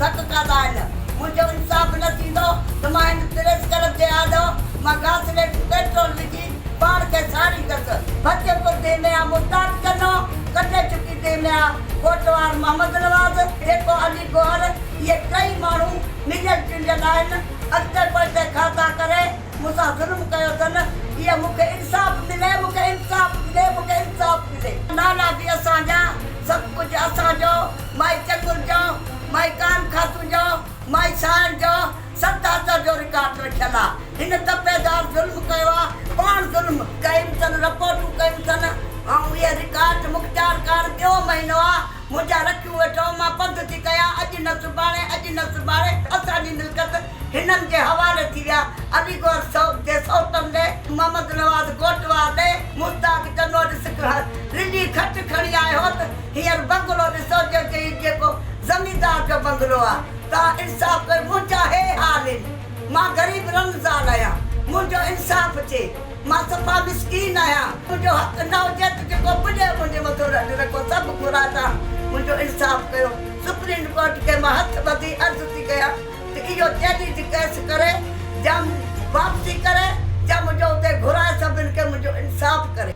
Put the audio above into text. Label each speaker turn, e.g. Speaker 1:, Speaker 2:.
Speaker 1: धक कंदा आहिनि। मुंहिंजो इंसाफ़ न थींदो त मां हिन तिरस्कार ते आहियो मां घासलेट पेट्रोल विझी पाण खे साड़ी कंदसि। फतेहपुर दे में आहे मुस्ताद कनो, कटे चुकी दे में आहे कोटवार मोहम्मद नवाज़, जेको अली गौहर, इहे टई माण्हू मिलियल टिंडियल आहिनि। अॻिते पोइते खाता करे मूंसां ज़ुल्म कयो अथनि। इहा मूंखे इंसाफ़ मिले, मूंखे इंसाफ़ मिले, मूंखे इंसाफ़ मिले। नाला बि असांजा, सभु कुझु असांजो, माई चंगुर जो, माई कान खातून जो, माई साहिर जो, 77 जो रिकॉर्ड रखियल आहे। हिन दफ़ेदार ज़ुल्म कयो आहे, पाण ज़ुल्म कयूं अथनि, रिपोर्टूं कयूं अथनि। ऐं इहे रिकॉर्ड मुख़्तियार कार ॿियो महीनो आहे, मुंहिंजा रखियूं वेठो, मां पंधु थी कयां, अॼु न सुभाणे, अॼु न सुभाणे। असांजी मिल्कत हिननि जे हवाले थी विया। अली गौहर जे सौटनि ॾे, मोहम्मद नवाज़ कोटवार ॾे, मुस्ताक चनो ॾिस रिली खट खणी आयो त हींअर बंगलो ॾिसो जेको ज़मींदार जो बंगलो आहे। तव्हां इंसाफ़ कयो, मुंहिंजा हे हाल आहिनि। मां ग़रीब रमज़ान आहियां, मुंहिंजो इंसाफ़ थिए। मां सफ़ा मिस्कीन आहियां, मुंहिंजो हक़ न हुजे त जेको पुॼे मुंहिंजे मथां रखो, सभु घुराता मुंहिंजो इंसाफ़ कयो। सुप्रीम कोर्ट खे मां हथ ॿधी अर्ज़ु थी कयां त इहो चैलेंज केस करे या वापसी करे या मुंहिंजो हुते घुराए सभिनि खे मुंहिंजो इंसाफ़ करे।